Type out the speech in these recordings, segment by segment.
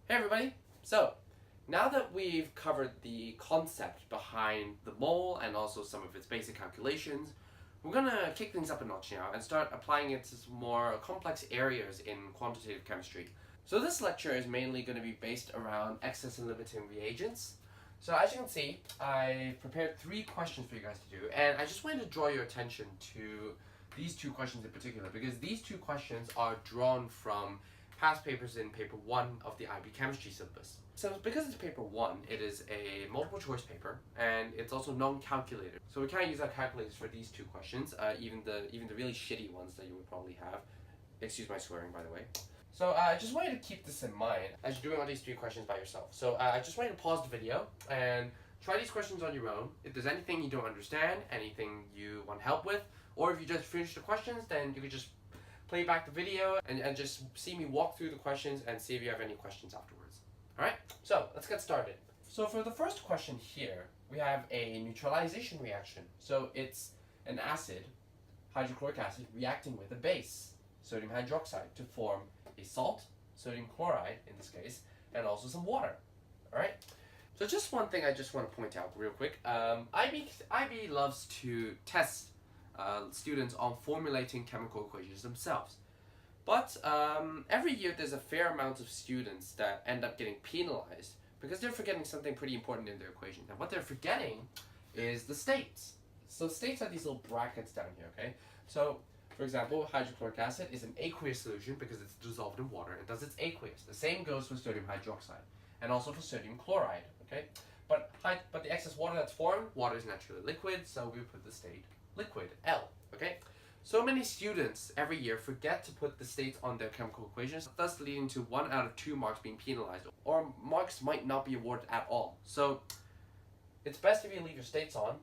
Hey everybody! So, now that we've covered the concept behind the mole and also some of its basic calculations, we're gonna kick things up a notch now and start applying it to some more complex areas in quantitative chemistry. So this lecture is mainly going to be based around excess and limiting reagents. So as you can see, I prepared 3 questions for you guys to do, and I just wanted to draw your attention to these 2 questions in particular, because these 2 questions are drawn from past papers in paper 1 of the IB chemistry syllabus. So because it's paper 1, it is a multiple choice paper, and it's also non-calculated. So we can't use our calculators for these 2 questions, even the really shitty ones that you would probably have. Excuse my swearing, by the way. So I just wanted to keep this in mind as you're doing all these 3 questions by yourself. So I just wanted to pause the video and try these questions on your own. If there's anything you don't understand, anything you want help with, or if you just finished the questions, then you could just play back the video and just see me walk through the questions and see if you have any questions afterwards. Alright, so let's get started. So for the first question here, we have a neutralization reaction. So it's an acid, hydrochloric acid, reacting with a base, sodium hydroxide, to form a salt, sodium chloride in this case, and also some water. Alright? So just one thing I just want to point out real quick. IB loves to test students on formulating chemical equations themselves. But every year there's a fair amount of students that end up getting penalized because they're forgetting something pretty important in their equation. And what they're forgetting is the states. So states are these little brackets down here, okay? So for example, hydrochloric acid is an aqueous solution because it's dissolved in water and does its aqueous. The same goes for sodium hydroxide and also for sodium chloride, okay? But the excess water that's formed, water is naturally liquid, so we put the state liquid, L, okay? So many students every year forget to put the states on their chemical equations, thus leading to 1 out of 2 marks being penalized, or marks might not be awarded at all. So it's best if you leave your states on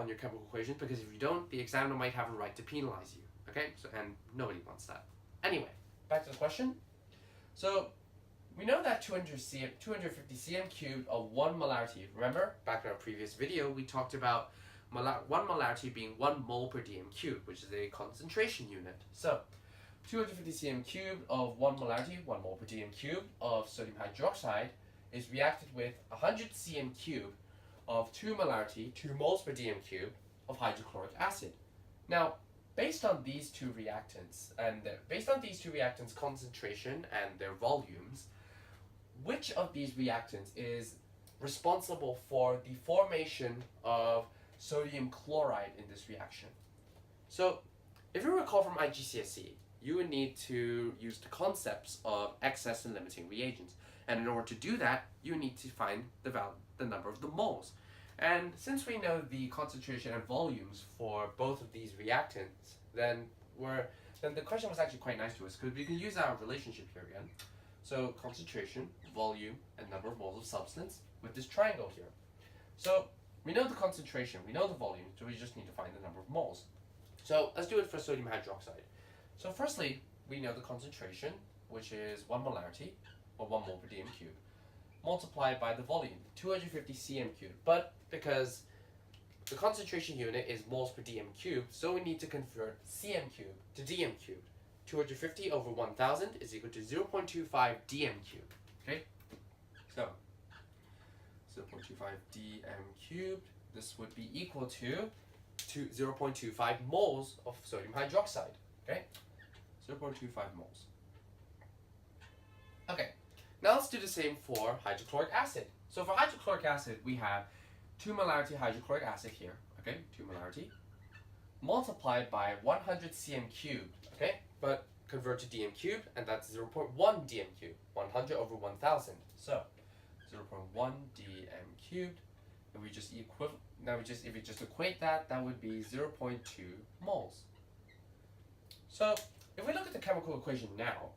your chemical equations, because if you don't, the examiner might have a right to penalize you. Okay, so, and nobody wants that. Anyway, back to the question. So we know that 250 cm cubed of 1 molarity. Remember, back in our previous video, we talked about 1 molarity being 1 mole per dm cubed, which is a concentration unit. So 250 cm cubed of 1 molarity, 1 mole per dm cubed of sodium hydroxide is reacted with 100 cm cubed of 2 molarity, 2 moles per dm cubed of hydrochloric acid. Now, based on these two reactants concentration and their volumes, which of these reactants is responsible for the formation of sodium chloride in this reaction? So if you recall from IGCSE, you would need to use the concepts of excess and limiting reagents, and in order to do that, you need to find the number of the moles. And since we know the concentration and volumes for both of these reactants, then the question was actually quite nice to us, because we can use our relationship here again. So concentration, volume, and number of moles of substance with this triangle here. So we know the concentration, we know the volume, so we just need to find the number of moles. So let's do it for sodium hydroxide. So firstly, we know the concentration, which is 1 molarity, or 1 mole per dm cubed, multiplied by the volume, 250 cm cubed. But because the concentration unit is moles per dm cubed, so we need to convert cm cubed to dm cubed. 250 over 1000 is equal to 0.25 dm cubed. Okay? So 0.25 dm cubed, this would be equal to 0.25 moles of sodium hydroxide. Okay? 0.25 moles. Okay. Now let's do the same for hydrochloric acid. So for hydrochloric acid, we have 2 molarity hydrochloric acid here, okay, 2 molarity, multiplied by 100 cm cubed, okay, but convert to dm cubed, and that's 0.1 dm cubed, 100 over 1000. So 0.1 dm cubed, if we just if we just equate that, that would be 0.2 moles. So if we look at the chemical equation now,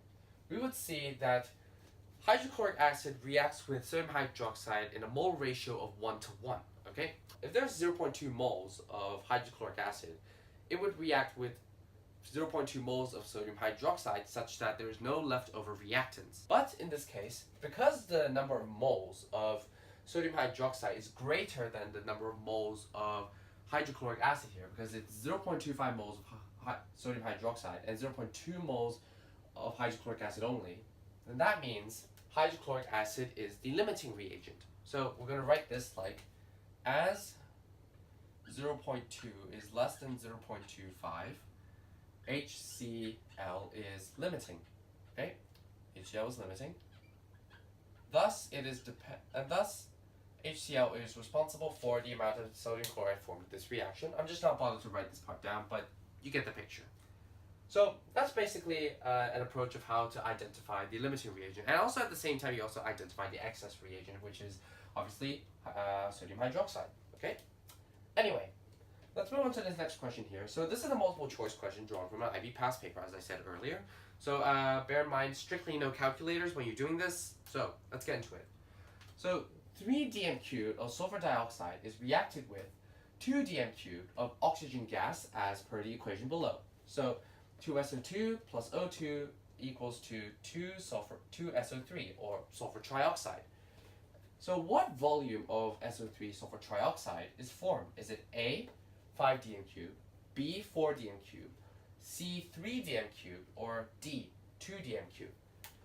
we would see that hydrochloric acid reacts with sodium hydroxide in a mole ratio of 1 to 1, okay? If there's 0.2 moles of hydrochloric acid, it would react with 0.2 moles of sodium hydroxide such that there is no leftover reactants. But in this case, because the number of moles of sodium hydroxide is greater than the number of moles of hydrochloric acid here, because it's 0.25 moles of sodium hydroxide and 0.2 moles of hydrochloric acid only, then that means hydrochloric acid is the limiting reagent. So we're going to write this like as 0.2 is less than 0.25, HCl is limiting. Okay, HCl is limiting. Thus, thus HCl is responsible for the amount of sodium chloride formed in this reaction. I'm just not bothered to write this part down, but you get the picture. So that's basically an approach of how to identify the limiting reagent. And also at the same time, you also identify the excess reagent, which is obviously sodium hydroxide. Okay? Anyway, let's move on to this next question here. So this is a multiple choice question drawn from an IB past paper, as I said earlier. So bear in mind, strictly no calculators when you're doing this. So let's get into it. So 3 dm cubed of sulfur dioxide is reacted with 2 dm cubed of oxygen gas as per the equation below. So 2SO2 plus O2 equals to 2SO3 or sulfur trioxide. So what volume of SO3 sulfur trioxide is formed? Is it A, 5 dm cubed, B, 4 dm cubed, C, 3 dm cubed, or D, 2 dm cubed?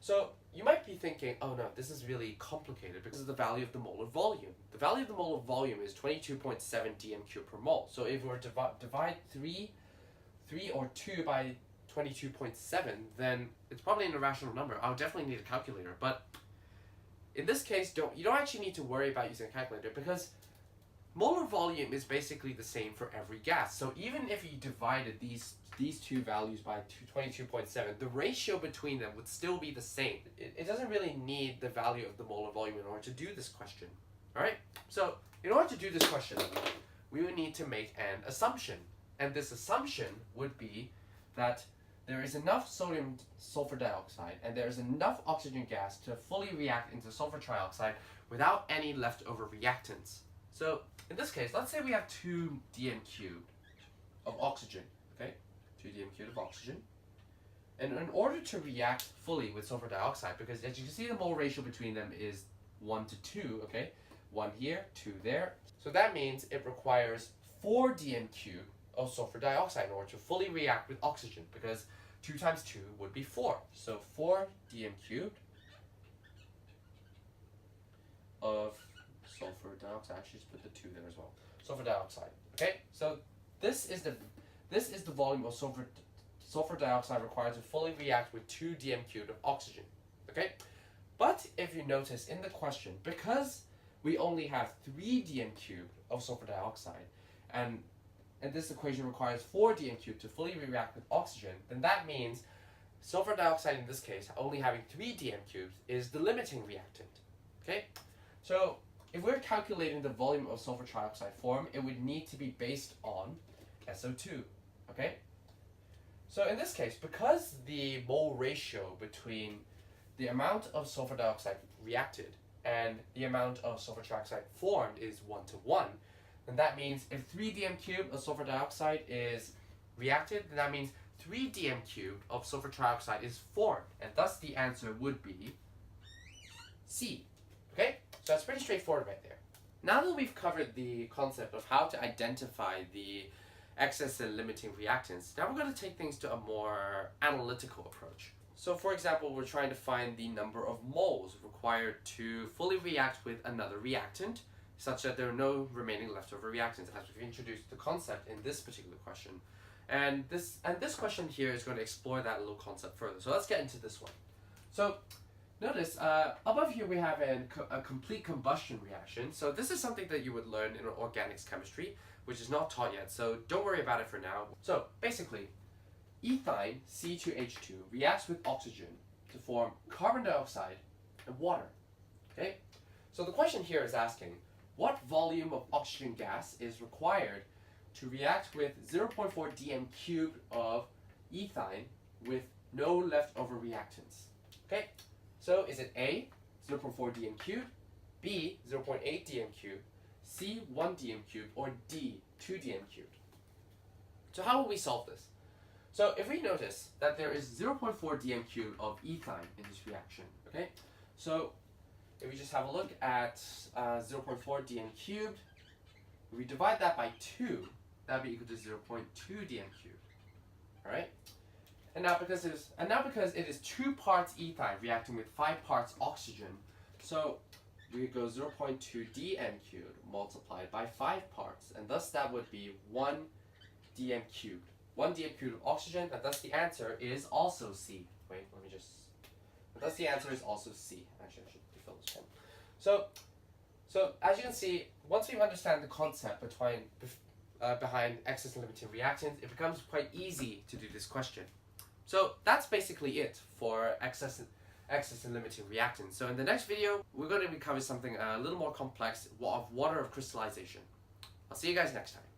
So you might be thinking, oh no, this is really complicated because of the value of the molar volume. The value of the molar volume is 22.7 dm cubed per mole. So if we were to divide 3 or 2 by 22.7, then it's probably an irrational number. I'll definitely need a calculator, but in this case, you don't actually need to worry about using a calculator because molar volume is basically the same for every gas. So even if you divided these two values by 22.7, the ratio between them would still be the same. It doesn't really need the value of the molar volume in order to do this question. Alright? So in order to do this question, we would need to make an assumption. And this assumption would be that there is enough sodium sulfur dioxide and there is enough oxygen gas to fully react into sulfur trioxide without any leftover reactants. So in this case, let's say we have 2 dm cubed of oxygen, okay? 2 dm cubed of oxygen. And in order to react fully with sulfur dioxide, because as you can see the mole ratio between them is 1 to 2, okay? 1 here, 2 there. So that means it requires 4 dm cubed of sulfur dioxide in order to fully react with oxygen, because 2 times 2 would be 4. So 4 dm cubed of sulfur dioxide. Actually, just put the 2 there as well. Sulfur dioxide. Okay, so this is the volume of sulfur dioxide required to fully react with 2 dm cubed of oxygen. Okay, but if you notice in the question, because we only have 3 dm cubed of sulfur dioxide, and this equation requires 4 dm cubed to fully react with oxygen, then that means sulfur dioxide in this case, only having 3 dm cubes, is the limiting reactant. Okay, so if we're calculating the volume of sulfur trioxide formed, it would need to be based on SO2. Okay, so in this case, because the mole ratio between the amount of sulfur dioxide reacted and the amount of sulfur trioxide formed is 1 to 1, then that means if 3 dm cubed of sulfur dioxide is reacted, then that means 3 dm cubed of sulfur trioxide is formed, and thus the answer would be C. Okay, so that's pretty straightforward right there. Now that we've covered the concept of how to identify the excess and limiting reactants, now we're going to take things to a more analytical approach. So for example, we're trying to find the number of moles required to fully react with another reactant, such that there are no remaining leftover reactants, as we've introduced the concept in this particular question. And this question here is going to explore that little concept further. So let's get into this one. So notice above here we have a complete combustion reaction. So this is something that you would learn in organics chemistry, which is not taught yet, so don't worry about it for now. So basically, ethyne C2H2 reacts with oxygen to form carbon dioxide and water. Okay? So the question here is asking, what volume of oxygen gas is required to react with 0.4 dm cubed of ethyne with no leftover reactants? Okay, so is it A, 0.4 dm cubed, B, 0.8 dm cubed, C, 1 dm cubed, or D, 2 dm cubed? So how will we solve this? So if we notice that there is 0.4 dm cubed of ethyne in this reaction, okay, so if we just have a look at 0.4 dm cubed, if we divide that by 2, that would be equal to 0.2 dm cubed. Alright? And now because it is 2 parts ethyl reacting with 5 parts oxygen, so we go 0.2 dm cubed multiplied by 5 parts, and thus that would be 1 dm cubed. 1 dm cubed of oxygen, and thus the answer is also C. Wait, let me just. And thus the answer is also C. Actually, I should refill this pen. So as you can see, once we understand the concept behind excess and limiting reactants, it becomes quite easy to do this question. So that's basically it for excess and limiting reactants. So in the next video, we're going to be covering something a little more complex of water of crystallization. I'll see you guys next time.